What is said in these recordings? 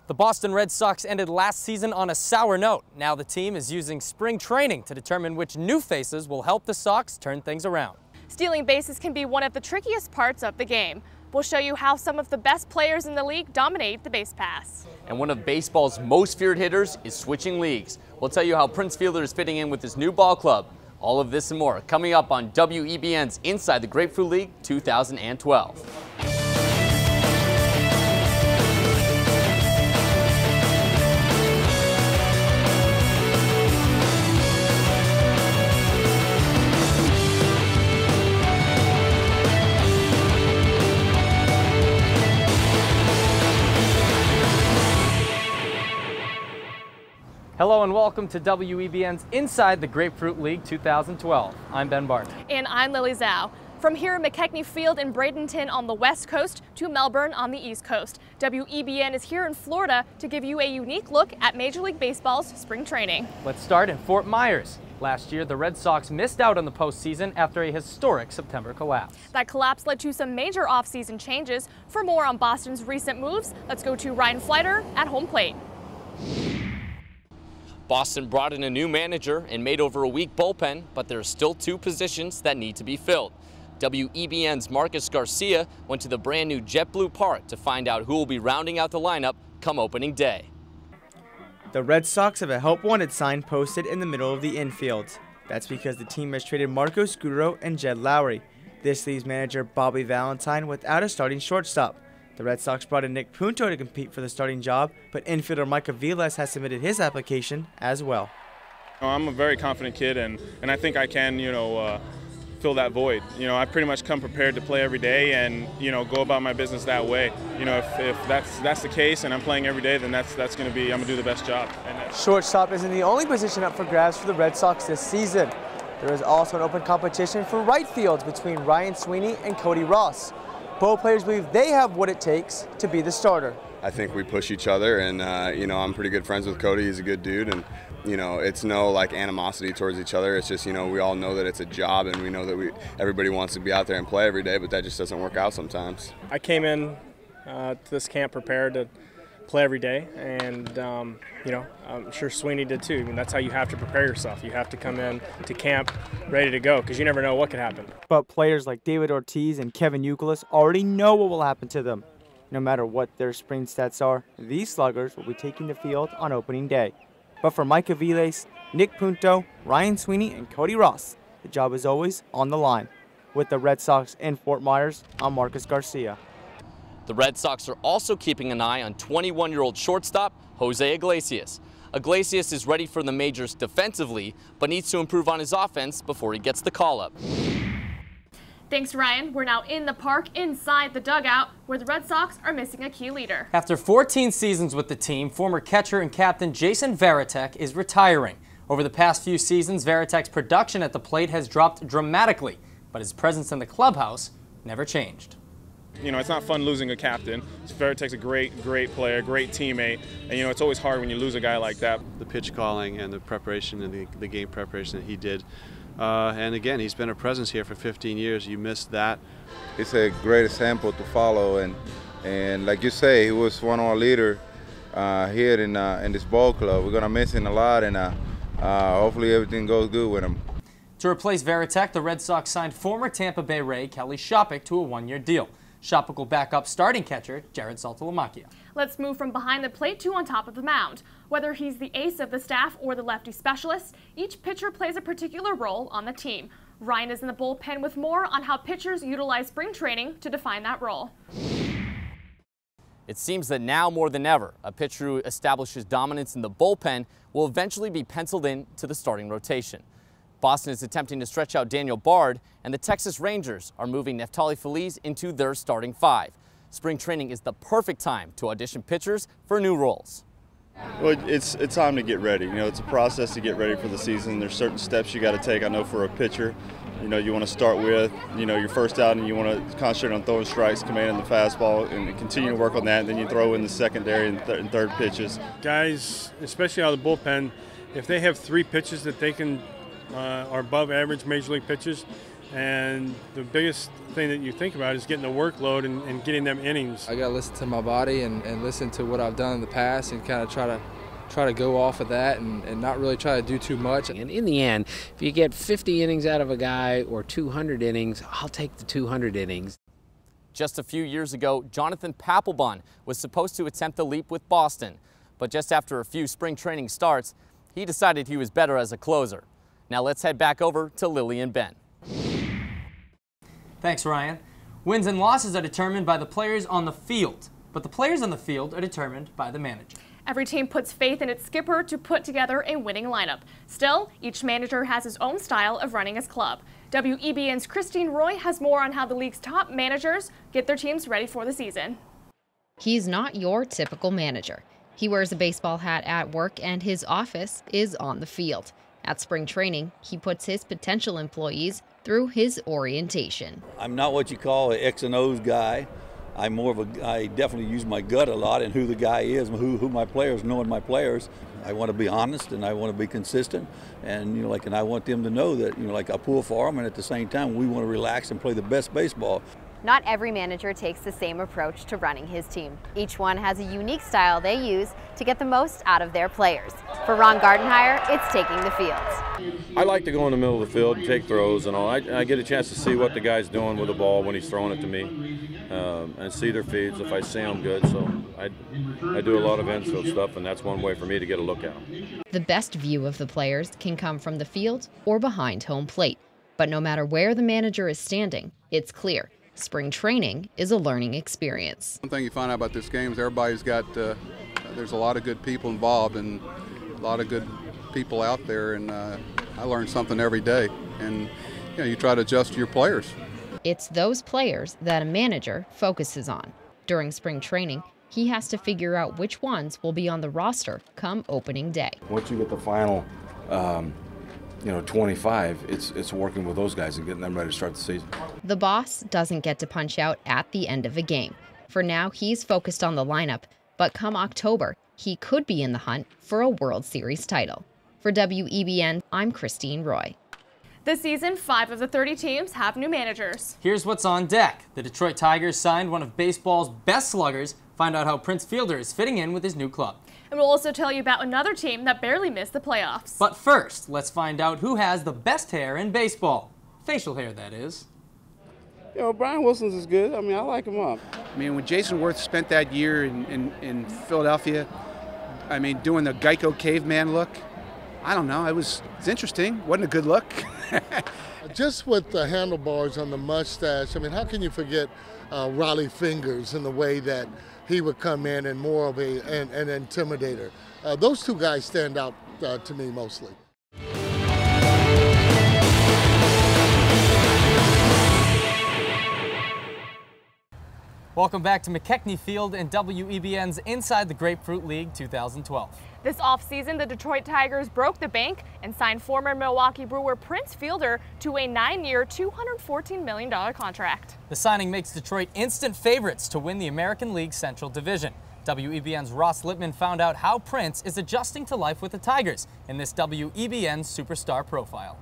The Boston Red Sox ended last season on a sour note. Now the team is using spring training to determine which new faces will help the Sox turn things around. Stealing bases can be one of the trickiest parts of the game. We'll show you how some of the best players in the league dominate the base pass. And one of baseball's most feared hitters is switching leagues. We'll tell you how Prince Fielder is fitting in with his new ball club. All of this and more coming up on WEBN's Inside the Grapefruit League 2012. Hello and welcome to WEBN's Inside the Grapefruit League 2012. I'm Ben Bart. And I'm Lily Zhao. From here, McKechnie Field in Bradenton on the west coast to Melbourne on the east coast, WEBN is here in Florida to give you a unique look at Major League Baseball's spring training. Let's start in Fort Myers. Last year, the Red Sox missed out on the postseason after a historic September collapse. That collapse led to some major offseason changes. For more on Boston's recent moves, let's go to Ryan Fleiter at home plate. Boston brought in a new manager and made over a weak bullpen, but there are still two positions that need to be filled. WEBN's Marcus Garcia went to the brand new JetBlue Park to find out who will be rounding out the lineup come opening day. The Red Sox have a help wanted sign posted in the middle of the infield. That's because the team has traded Marco Scutaro and Jed Lowry. This leaves manager Bobby Valentine without a starting shortstop. The Red Sox brought in Nick Punto to compete for the starting job, but infielder Mike Aviles has submitted his application as well. I'm a very confident kid, and I think I can, fill that void. I pretty much come prepared to play every day and, go about my business that way. If that's the case and I'm playing every day, then that's going to be, I'm going to do the best job. Shortstop isn't the only position up for grabs for the Red Sox this season. There is also an open competition for right field between Ryan Sweeney and Cody Ross. Both players believe they have what it takes to be the starter. I think we push each other, and I'm pretty good friends with Cody. He's a good dude, and it's no animosity towards each other. It's just we all know that it's a job, and we know that everybody wants to be out there and play every day, but that just doesn't work out sometimes. I came in to this camp prepared to play every day, and I'm sure Sweeney did too. That's how you have to prepare yourself. You have to come in to camp ready to go because you never know what could happen. But players like David Ortiz and Kevin Youkilis already know what will happen to them. No matter what their spring stats are, these sluggers will be taking the field on opening day. But for Mike Aviles, Nick Punto, Ryan Sweeney, and Cody Ross, the job is always on the line. With the Red Sox in Fort Myers, I'm Marcus Garcia. The Red Sox are also keeping an eye on 21-year-old shortstop Jose Iglesias. Iglesias is ready for the majors defensively, but needs to improve on his offense before he gets the call-up. Thanks, Ryan. We're now in the park inside the dugout where the Red Sox are missing a key leader. After 14 seasons with the team, former catcher and captain Jason Varitek is retiring. Over the past few seasons, Varitek's production at the plate has dropped dramatically, but his presence in the clubhouse never changed. It's not fun losing a captain. Varitek's a great player, great teammate, and it's always hard when you lose a guy like that. The pitch calling and the preparation and the game preparation that he did. And again, he's been a presence here for 15 years. You missed that. It's a great example to follow, and like you say, he was one of our leaders here in this ball club. We're gonna miss him a lot, and hopefully everything goes good with him. To replace Varitek, the Red Sox signed former Tampa Bay Ray Kelly Shopik to a one-year deal. Shopik will back up starting catcher Jared Saltalamacchia. Let's move from behind the plate to on top of the mound. Whether he's the ace of the staff or the lefty specialist, each pitcher plays a particular role on the team. Ryan is in the bullpen with more on how pitchers utilize spring training to define that role. It seems that now more than ever, a pitcher who establishes dominance in the bullpen will eventually be penciled in to the starting rotation. Boston is attempting to stretch out Daniel Bard, and the Texas Rangers are moving Neftali Feliz into their starting five. Spring training is the perfect time to audition pitchers for new roles. Well, it's time to get ready. It's a process to get ready for the season. There's certain steps you got to take. I know for a pitcher, you want to start with, your first out, and you want to concentrate on throwing strikes, commanding the fastball, and continue to work on that. And then you throw in the secondary and third pitches. Guys, especially out of the bullpen, if they have three pitches that they can are above average major league pitches, And the biggest thing that you think about is getting the workload and getting them innings. I got to listen to my body and listen to what I've done in the past and kind of try to go off of that and not really try to do too much. And in the end, if you get 50 innings out of a guy or 200 innings, I'll take the 200 innings. Just a few years ago, Jonathan Papelbon was supposed to attempt the leap with Boston, but just after a few spring training starts, he decided he was better as a closer. Now let's head back over to Lily and Ben. Thanks, Ryan. Wins and losses are determined by the players on the field, but the players on the field are determined by the manager. Every team puts faith in its skipper to put together a winning lineup. Still, each manager has his own style of running his club. WEBN's Christine Roy has more on how the league's top managers get their teams ready for the season. He's not your typical manager. He wears a baseball hat at work and his office is on the field. At spring training, he puts his potential employees through his orientation. I'm not what you call an X and O's guy. I definitely use my gut a lot and who the guy is, who my players, knowing my players. I want to be honest and I want to be consistent, and and I want them to know that I pull for them, and at the same time we want to relax and play the best baseball. Not every manager takes the same approach to running his team. Each one has a unique style they use to get the most out of their players. For Ron Gardenhire, it's taking the fields. I like to go in the middle of the field and take throws and all. I get a chance to see what the guy's doing with the ball when he's throwing it to me, and see their feeds if I see them good. So I do a lot of infield stuff, and that's one way for me to get a look at them. The best view of the players can come from the field or behind home plate. But no matter where the manager is standing, it's clear. Spring training is a learning experience. One thing you find out about this game is everybody's got, there's a lot of good people involved and a lot of good people out there, and I learn something every day, and you try to adjust to your players. It's those players that a manager focuses on. During spring training, he has to figure out which ones will be on the roster come opening day. Once you get the final 25, it's working with those guys and getting them ready to start the season. The boss doesn't get to punch out at the end of a game. For now, he's focused on the lineup, but come October, he could be in the hunt for a World Series title. For WEBN, I'm Christine Roy. This season, 5 of the 30 teams have new managers. Here's what's on deck. The Detroit Tigers signed one of baseball's best sluggers. Find out how Prince Fielder is fitting in with his new club. And we'll also tell you about another team that barely missed the playoffs. But first, let's find out who has the best hair in baseball. Facial hair, that is. Brian Wilson's is good. I mean, I like him up. I mean, when Jason Worth spent that year in Philadelphia, I mean, doing the Geico caveman look, I don't know. It's interesting. Wasn't a good look. Just with the handlebars on the mustache, I mean, how can you forget Raleigh Fingers in the way that he would come in and more of an intimidator? Those two guys stand out to me mostly. Welcome back to McKechnie Field and WEBN's Inside the Grapefruit League 2012. This offseason, the Detroit Tigers broke the bank and signed former Milwaukee Brewer Prince Fielder to a 9-year, $214 million contract. The signing makes Detroit instant favorites to win the American League Central Division. WEBN's Ross Lippman found out how Prince is adjusting to life with the Tigers in this WEBN Superstar Profile.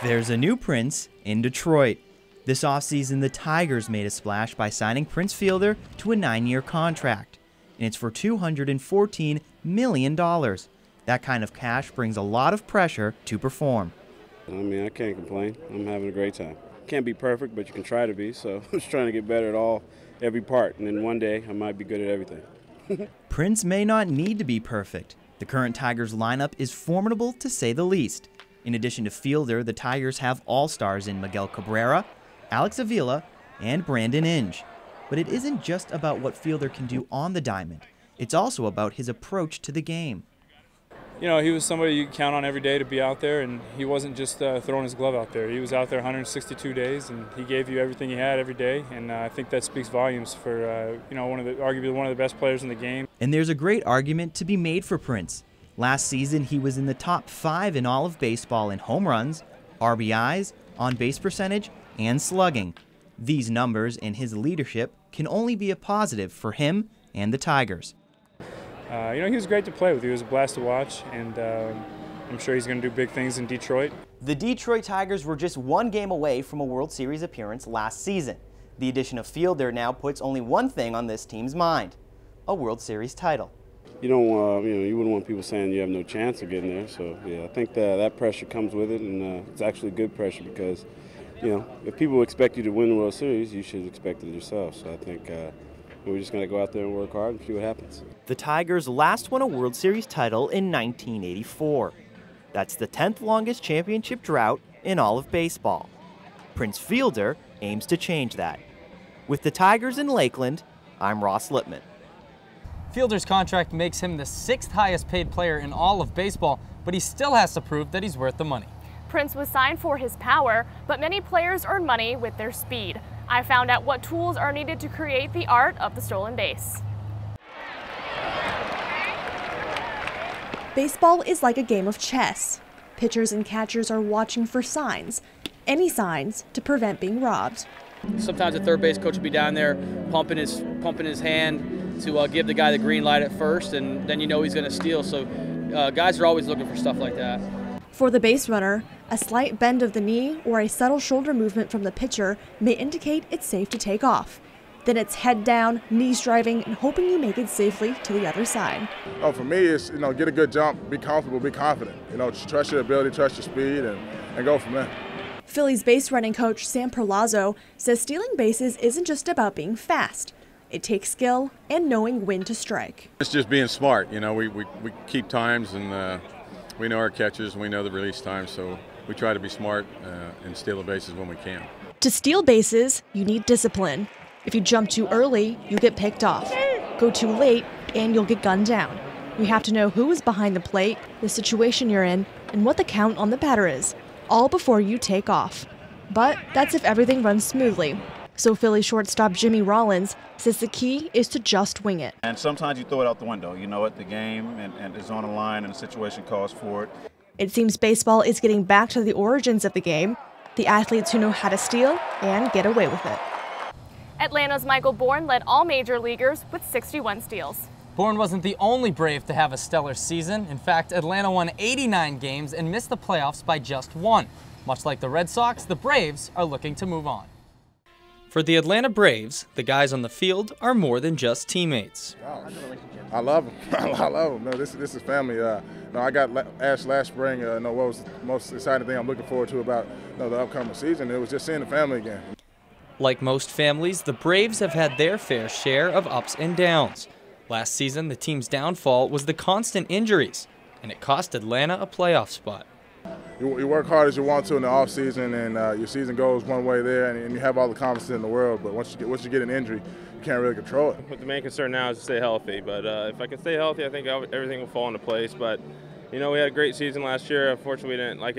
There's a new Prince in Detroit. This offseason, the Tigers made a splash by signing Prince Fielder to a 9-year contract, and it's for $214 million. That kind of cash brings a lot of pressure to perform. I mean, I can't complain. I'm having a great time. Can't be perfect, but you can try to be, so I'm just trying to get better at every part, and then one day I might be good at everything. Prince may not need to be perfect. The current Tigers lineup is formidable to say the least. In addition to Fielder, the Tigers have all-stars in Miguel Cabrera, Alex Avila, and Brandon Inge. But it isn't just about what Fielder can do on the diamond. It's also about his approach to the game. He was somebody you count on every day to be out there, and he wasn't just throwing his glove out there. He was out there 162 days, and he gave you everything he had every day, and I think that speaks volumes for arguably one of the best players in the game. And there's a great argument to be made for Prince. Last season, he was in the top 5 in all of baseball in home runs, RBIs, on-base percentage, and slugging. These numbers and his leadership can only be a positive for him and the Tigers. He was great to play with. He was a blast to watch, and I'm sure he's going to do big things in Detroit. The Detroit Tigers were just one game away from a World Series appearance last season. The addition of Fielder now puts only one thing on this team's mind: a World Series title. You don't, you wouldn't want people saying you have no chance of getting there. So yeah, I think that pressure comes with it, and it's actually good pressure because, if people expect you to win the World Series, you should expect it yourself. So I think we're just going to go out there and work hard and see what happens. The Tigers last won a World Series title in 1984. That's the 10th longest championship drought in all of baseball. Prince Fielder aims to change that. With the Tigers in Lakeland, I'm Ross Lippman. Fielder's contract makes him the 6th highest paid player in all of baseball, but he still has to prove that he's worth the money. Prince was signed for his power, but many players earn money with their speed. I found out what tools are needed to create the art of the stolen base. Baseball is like a game of chess. Pitchers and catchers are watching for signs, any signs to prevent being robbed. Sometimes the third base coach will be down there pumping his hand to give the guy the green light at first, and then he's going to steal. So guys are always looking for stuff like that. For the base runner, a slight bend of the knee or a subtle shoulder movement from the pitcher may indicate it's safe to take off. Then it's head down, knees driving, and hoping you make it safely to the other side. Oh, for me, it's get a good jump, be comfortable, be confident. Just trust your ability, trust your speed, and go from there. Phillies base running coach Sam Perlazzo says stealing bases isn't just about being fast. It takes skill and knowing when to strike. It's just being smart. We keep times, and we know our catches, we know the release times, so we try to be smart and steal the bases when we can. To steal bases, you need discipline. If you jump too early, you get picked off. Go too late, and you'll get gunned down. You have to know who is behind the plate, the situation you're in, and what the count on the batter is, all before you take off. But that's if everything runs smoothly. So Philly shortstop Jimmy Rollins says the key is to just wing it. And sometimes you throw it out the window. You know it, the game and it's on the line and the situation calls for it. It seems baseball is getting back to the origins of the game, the athletes who know how to steal and get away with it. Atlanta's Michael Bourne led all major leaguers with 61 steals. Bourne wasn't the only Brave to have a stellar season. In fact, Atlanta won 89 games and missed the playoffs by just 1. Much like the Red Sox, the Braves are looking to move on. For the Atlanta Braves, the guys on the field are more than just teammates. I love them. I love them. No, this is family. I got asked last spring, what was the most exciting thing I'm looking forward to about the upcoming season. It was just seeing the family again. Like most families, the Braves have had their fair share of ups and downs. Last season, the team's downfall was the constant injuries, and it cost Atlanta a playoff spot. You work hard as you want to in the off season, and your season goes one way there, and you have all the confidence in the world. But once you get an injury, you can't really control it. But the main concern now is to stay healthy. But if I can stay healthy, I think everything will fall into place. But we had a great season last year. Unfortunately, we didn't like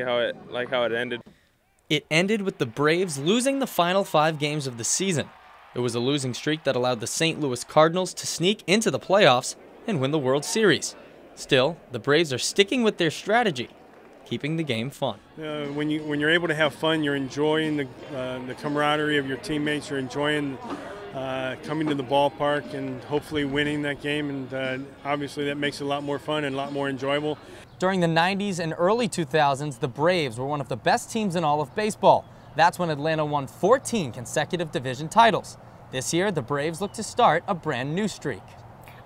how it ended. It ended with the Braves losing the final 5 games of the season. It was a losing streak that allowed the St. Louis Cardinals to sneak into the playoffs and win the World Series. Still, the Braves are sticking with their strategy, keeping the game fun. When you're able to have fun, you're enjoying the camaraderie of your teammates. You're enjoying coming to the ballpark and hopefully winning that game. And obviously, that makes it a lot more fun and a lot more enjoyable. During the 90s and early 2000s, the Braves were one of the best teams in all of baseball. That's when Atlanta won 14 consecutive division titles. This year, the Braves look to start a brand new streak.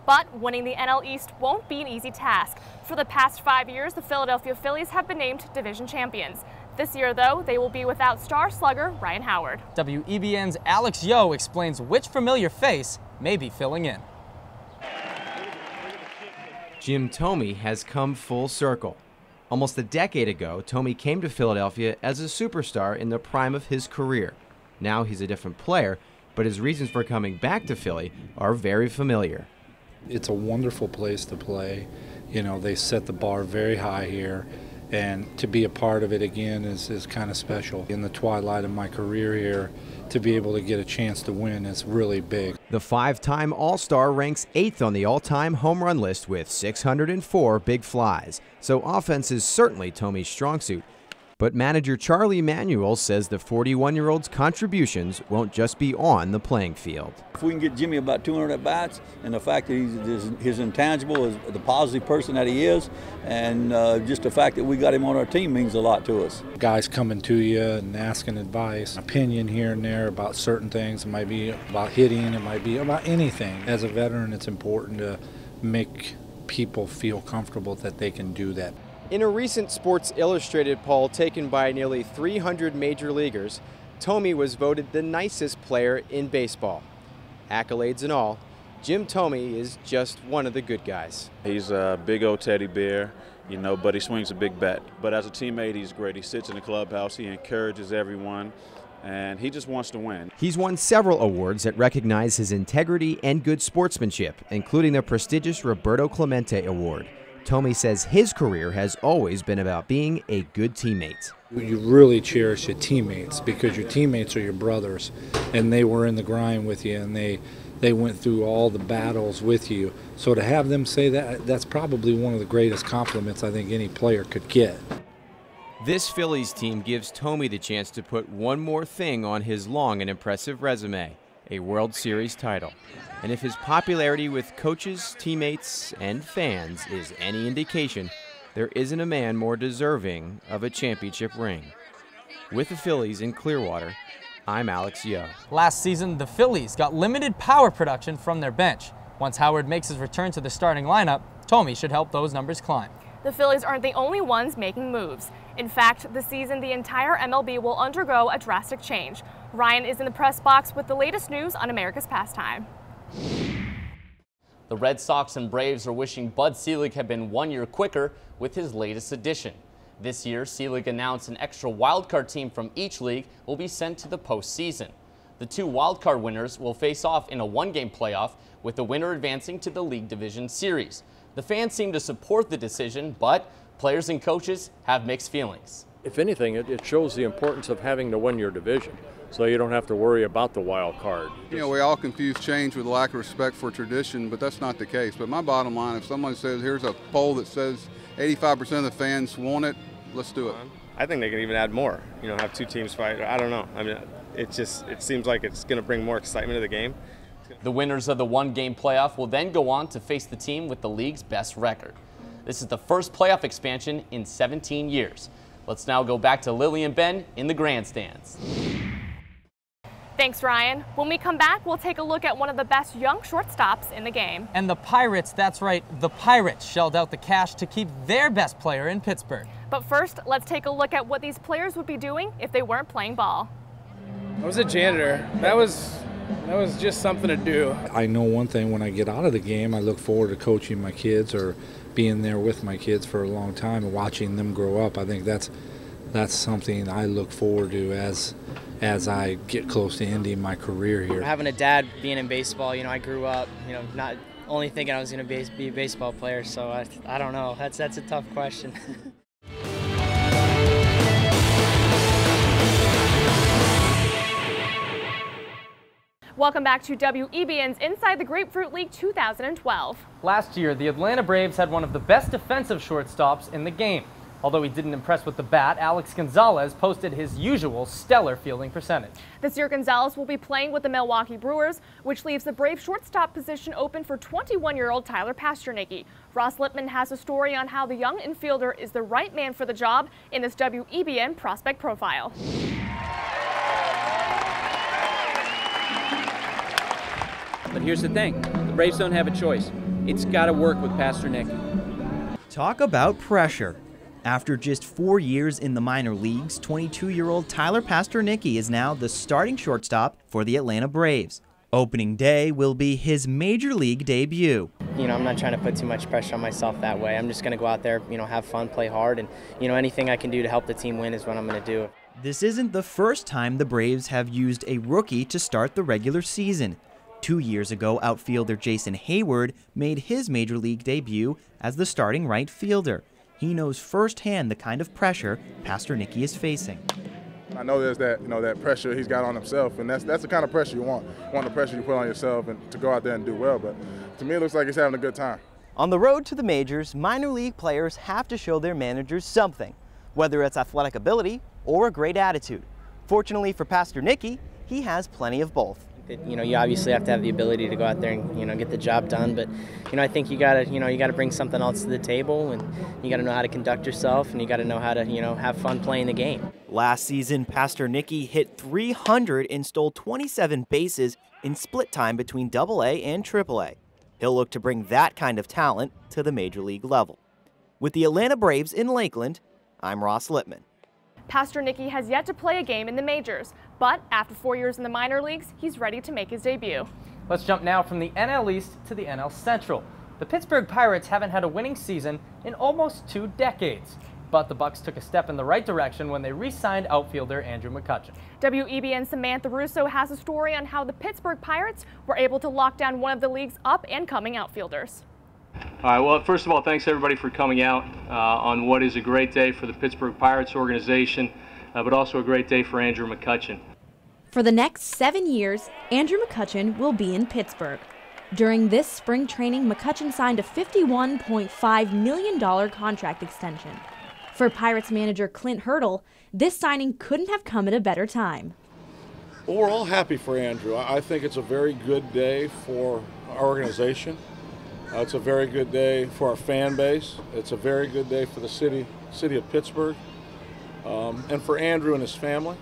But winning the NL East won't be an easy task. For the past 5 years, the Philadelphia Phillies have been named division champions. This year, though, they will be without star slugger Ryan Howard. WEBN's Alex Yo explains which familiar face may be filling in. Jim Thome has come full circle. Almost a decade ago, Thome came to Philadelphia as a superstar in the prime of his career. Now he's a different player, but his reasons for coming back to Philly are very familiar. It's a wonderful place to play. They set the bar very high here, and to be a part of it again is kind of special. In the twilight of my career here, to be able to get a chance to win is really big. The 5-time All-Star ranks 8th on the all-time home run list with 604 big flies, so offense is certainly Thome's strong suit. But manager Charlie Emanuel says the 41-year-old's contributions won't just be on the playing field. If we can get Jimmy about 200 at-bats, and the fact that his intangible is the positive person that he is, and just the fact that we got him on our team means a lot to us. Guys coming to you and asking advice, opinion here and there about certain things. It might be about hitting, it might be about anything. As a veteran, it's important to make people feel comfortable that they can do that. In a recent Sports Illustrated poll taken by nearly 300 major leaguers, Thome was voted the nicest player in baseball. Accolades and all, Jim Thome is just one of the good guys. He's a big old teddy bear, you know, but he swings a big bat. But as a teammate, he's great. He sits in the clubhouse, he encourages everyone, and he just wants to win. He's won several awards that recognize his integrity and good sportsmanship, including the prestigious Roberto Clemente Award. Thome says his career has always been about being a good teammate. You really cherish your teammates because your teammates are your brothers, and they were in the grind with you, and they went through all the battles with you. So to have them say that, that's probably one of the greatest compliments I think any player could get. This Phillies team gives Thome the chance to put one more thing on his long and impressive resume, a World Series title. And if his popularity with coaches, teammates, and fans is any indication, there isn't a man more deserving of a championship ring. With the Phillies in Clearwater, I'm Alex Yo. Last season, the Phillies got limited power production from their bench. Once Howard makes his return to the starting lineup, Thome should help those numbers climb. The Phillies aren't the only ones making moves. In fact, this season, the entire MLB will undergo a drastic change. Ryan is in the press box with the latest news on America's pastime. The Red Sox and Braves are wishing Bud Selig had been 1 year quicker with his latest addition. This year, Selig announced an extra wildcard team from each league will be sent to the postseason. The two wildcard winners will face off in a one-game playoff, with the winner advancing to the League Division Series. The fans seem to support the decision, but players and coaches have mixed feelings. If anything, it shows the importance of having the one-year division, so you don't have to worry about the wild card. You know, we all confuse change with lack of respect for tradition, but that's not the case. But my bottom line, if someone says, here's a poll that says 85% of the fans want it, let's do it. I think they can even add more, you know, have two teams fight. I don't know. I mean, it seems like it's going to bring more excitement to the game. The winners of the one-game playoff will then go on to face the team with the league's best record. This is the first playoff expansion in 17 years. Let's now go back to Lily and Ben in the grandstands. Thanks, Ryan. When we come back, we'll take a look at one of the best young shortstops in the game. And the Pirates, that's right, the Pirates shelled out the cash to keep their best player in Pittsburgh. But first, let's take a look at what these players would be doing if they weren't playing ball. I was a janitor. That was just something to do. I know one thing, when I get out of the game, I look forward to coaching my kids or being there with my kids for a long time and watching them grow up. I think that's something I look forward to as I get close to ending my career here. Having a dad being in baseball, you know, I grew up, you know, not only thinking I was going to be a baseball player, so I don't know. That's a tough question. Welcome back to WEBN's Inside the Grapefruit League 2012. Last year, the Atlanta Braves had one of the best defensive shortstops in the game. Although he didn't impress with the bat, Alex Gonzalez posted his usual stellar fielding percentage. This year, Gonzalez will be playing with the Milwaukee Brewers, which leaves the Braves shortstop position open for 21-year-old Tyler Pasternicki. Ross Lippman has a story on how the young infielder is the right man for the job in this WEBN prospect profile. But here's the thing, the Braves don't have a choice. It's got to work with Pasternicki. Talk about pressure. After just 4 years in the minor leagues, 22-year-old Tyler Pasternicki is now the starting shortstop for the Atlanta Braves. Opening day will be his major league debut. You know, I'm not trying to put too much pressure on myself that way. I'm just going to go out there, you know, have fun, play hard, and, you know, anything I can do to help the team win is what I'm going to do. This isn't the first time the Braves have used a rookie to start the regular season. 2 years ago, outfielder Jason Hayward made his major league debut as the starting right fielder. He knows firsthand the kind of pressure Pasternicki is facing. I know there's that, that pressure he's got on himself, and that's the kind of pressure you want. You want the pressure you put on yourself and to go out there and do well, but to me it looks like he's having a good time. On the road to the majors, minor league players have to show their managers something. whether it's athletic ability or a great attitude. Fortunately for Pastor Nicky, he has plenty of both. You obviously have to have the ability to go out there and, get the job done. But, I think you gotta bring something else to the table, and you gotta know how to conduct yourself, and you gotta know how to, have fun playing the game. Last season, Pastor Nicky hit 300 and stole 27 bases in split time between AA and AAA. He'll look to bring that kind of talent to the major league level. With the Atlanta Braves in Lakeland, I'm Ross Littman. Pastor Nicky has yet to play a game in the majors, but after 4 years in the minor leagues, he's ready to make his debut. Let's jump now from the NL East to the NL Central. The Pittsburgh Pirates haven't had a winning season in almost 2 decades, but the Bucks took a step in the right direction when they re-signed outfielder Andrew McCutchen. WEBN's Samantha Russo has a story on how the Pittsburgh Pirates were able to lock down one of the league's up-and-coming outfielders. All right, well, first of all, thanks everybody for coming out on what is a great day for the Pittsburgh Pirates organization, but also a great day for Andrew McCutchen. For the next 7 years, Andrew McCutchen will be in Pittsburgh. During this spring training, McCutchen signed a $51.5 million contract extension. For Pirates manager Clint Hurdle, this signing couldn't have come at a better time. Well, we're all happy for Andrew. I think it's a very good day for our organization. It's a very good day for our fan base. It's a very good day for the city of Pittsburgh, and for Andrew and his family.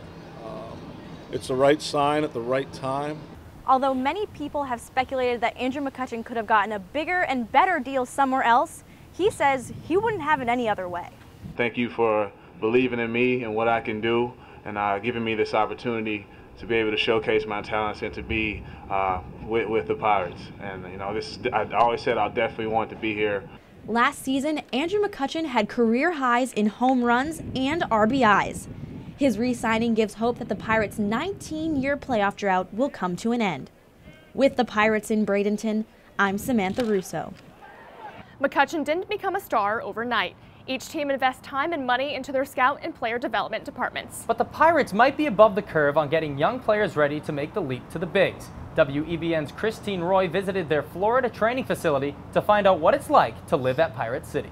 It's the right sign at the right time. Although many people have speculated that Andrew McCutchen could have gotten a bigger and better deal somewhere else, he says he wouldn't have it any other way. Thank you for believing in me and what I can do, and giving me this opportunity to be able to showcase my talents and to be with the Pirates. And I always said I definitely want to be here. Last season, Andrew McCutchen had career highs in home runs and RBIs. His re-signing gives hope that the Pirates' 19-year playoff drought will come to an end. With the Pirates in Bradenton, I'm Samantha Russo. McCutchen didn't become a star overnight. Each team invests time and money into their scout and player development departments. But the Pirates might be above the curve on getting young players ready to make the leap to the bigs. WEBN's Christine Roy visited their Florida training facility to find out what it's like to live at Pirate City.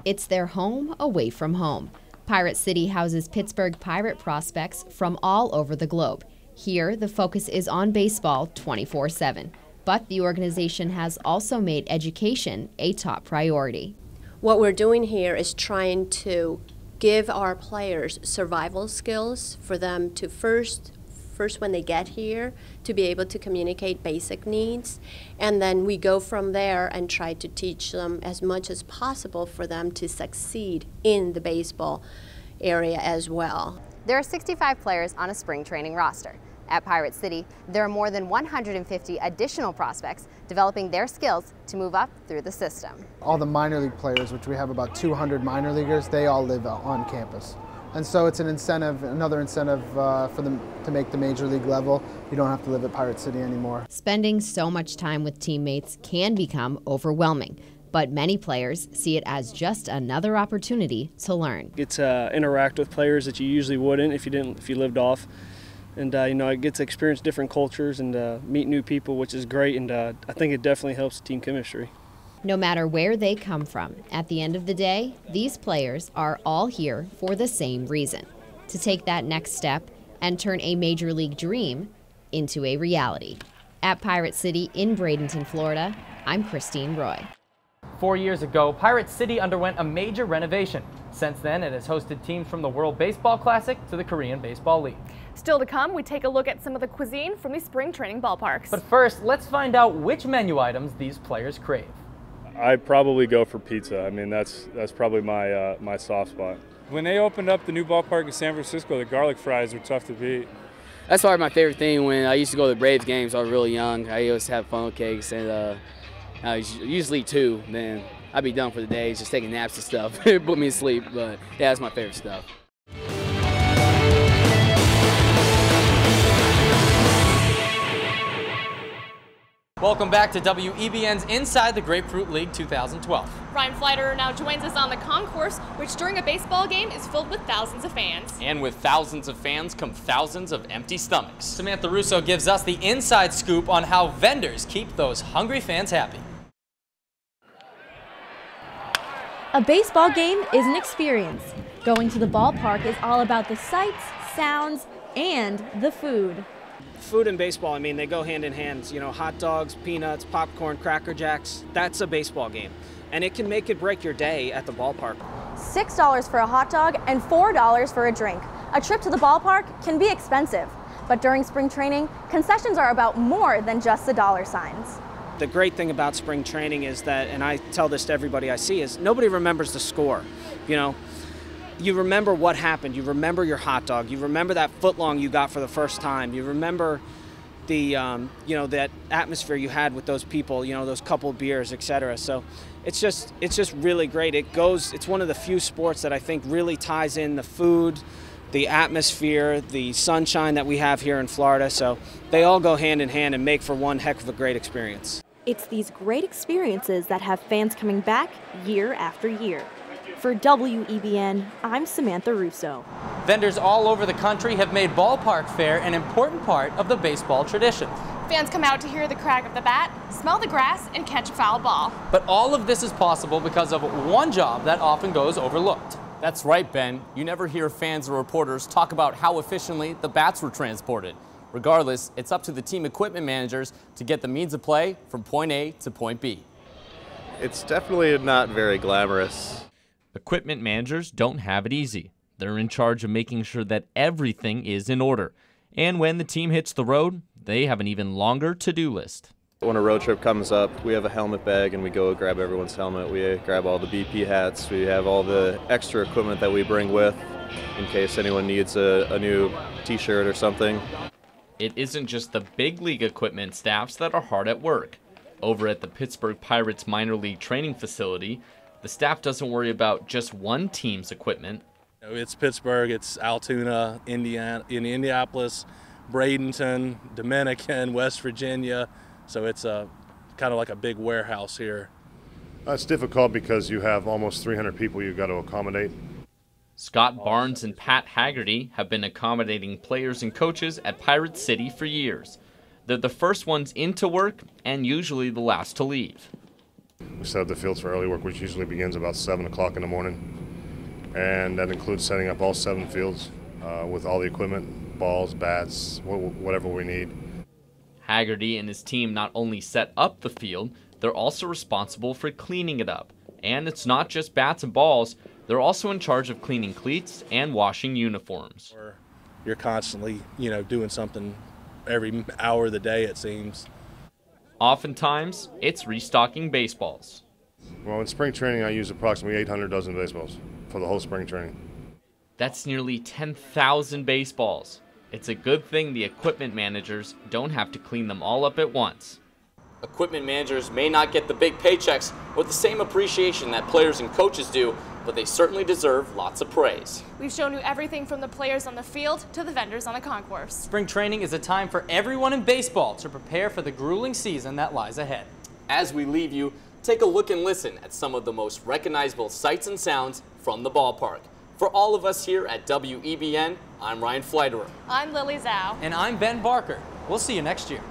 It's their home away from home. Pirate City houses Pittsburgh Pirate prospects from all over the globe. Here, the focus is on baseball 24/7. But the organization has also made education a top priority. What we're doing here is trying to give our players survival skills for them to first when they get here to be able to communicate basic needs, and then we go from there and try to teach them as much as possible for them to succeed in the baseball area as well. There are 65 players on a spring training roster. At Pirate City, there are more than 150 additional prospects developing their skills to move up through the system. All the minor league players, which we have about 200 minor leaguers, they all live on campus. And so it's an incentive, another incentive for them to make the major league level. You don't have to live at Pirate City anymore. Spending so much time with teammates can become overwhelming, but many players see it as just another opportunity to learn. Get to interact with players that you usually wouldn't if you lived off. And I get to experience different cultures and meet new people, which is great, and I think it definitely helps team chemistry. No matter where they come from, at the end of the day, these players are all here for the same reason, to take that next step and turn a major league dream into a reality. At Pirate City in Bradenton, Florida, I'm Christine Roy. 4 years ago, Pirate City underwent a major renovation. Since then, it has hosted teams from the World Baseball Classic to the Korean Baseball League. Still to come, we take a look at some of the cuisine from the spring training ballparks. But first, let's find out which menu items these players crave. I'd probably go for pizza. I mean, that's probably my soft spot. When they opened up the new ballpark in San Francisco, the garlic fries were tough to beat. That's probably my favorite thing. When I used to go to the Braves games, I was really young. I used to have funnel cakes, and I usually 2. Then I'd be done for the day, just taking naps and stuff. Put me to sleep, but yeah, that's my favorite stuff. Welcome back to WEBN's Inside the Grapefruit League 2012. Ryan Fleiter now joins us on the concourse, which during a baseball game is filled with thousands of fans. And with thousands of fans come thousands of empty stomachs. Samantha Russo gives us the inside scoop on how vendors keep those hungry fans happy. A baseball game is an experience. Going to the ballpark is all about the sights, sounds, and the food. Food and baseball, I mean, they go hand in hand. You know, hot dogs, peanuts, popcorn, Cracker Jacks, that's a baseball game. And it can make or break your day at the ballpark. $6 for a hot dog and $4 for a drink. A trip to the ballpark can be expensive, but during spring training, concessions are about more than just the dollar signs. The great thing about spring training is that, and I tell this to everybody I see, is nobody remembers the score. You know, you remember what happened. You remember your hot dog. You remember that footlong you got for the first time. You remember the, you know, that atmosphere you had with those people, you know, those couple beers, etc. So it's just really great. It's one of the few sports that I think really ties in the food, the atmosphere, the sunshine that we have here in Florida. So they all go hand in hand and make for one heck of a great experience. It's these great experiences that have fans coming back year after year. For WEBN, I'm Samantha Russo. Vendors all over the country have made ballpark fare an important part of the baseball tradition. Fans come out to hear the crack of the bat, smell the grass, and catch a foul ball. But all of this is possible because of one job that often goes overlooked. That's right, Ben. You never hear fans or reporters talk about how efficiently the bats were transported. Regardless, it's up to the team equipment managers to get the means of play from point A to point B. It's definitely not very glamorous. Equipment managers don't have it easy. They're in charge of making sure that everything is in order. And when the team hits the road, they have an even longer to-do list. When a road trip comes up, we have a helmet bag and we go grab everyone's helmet. We grab all the BP hats. We have all the extra equipment that we bring with in case anyone needs a new t-shirt or something. It isn't just the big league equipment staffs that are hard at work. Over at the Pittsburgh Pirates minor league training facility, the staff doesn't worry about just one team's equipment. It's Pittsburgh, it's Altoona, Indianapolis, Bradenton, Dominican, West Virginia. So it's kind of like a big warehouse here. It's difficult because you have almost 300 people you've got to accommodate. Scott Barnes and Pat Haggerty have been accommodating players and coaches at Pirate City for years. They're the first ones into work and usually the last to leave. We set up the fields for early work, which usually begins about 7 o'clock in the morning. And that includes setting up all 7 fields with all the equipment, balls, bats, whatever we need. Haggerty and his team not only set up the field, they're also responsible for cleaning it up. And it's not just bats and balls, they're also in charge of cleaning cleats and washing uniforms. You're constantly, doing something every hour of the day, it seems. Oftentimes, it's restocking baseballs. Well, in spring training, I use approximately 800 dozen baseballs for the whole spring training. That's nearly 10,000 baseballs. It's a good thing the equipment managers don't have to clean them all up at once. Equipment managers may not get the big paychecks or the same appreciation that players and coaches do, but they certainly deserve lots of praise. We've shown you everything from the players on the field to the vendors on the concourse. Spring training is a time for everyone in baseball to prepare for the grueling season that lies ahead. As we leave you, take a look and listen at some of the most recognizable sights and sounds from the ballpark. For all of us here at WEBN, I'm Ryan Fleiterer. I'm Lily Zhao. And I'm Ben Barker. We'll see you next year.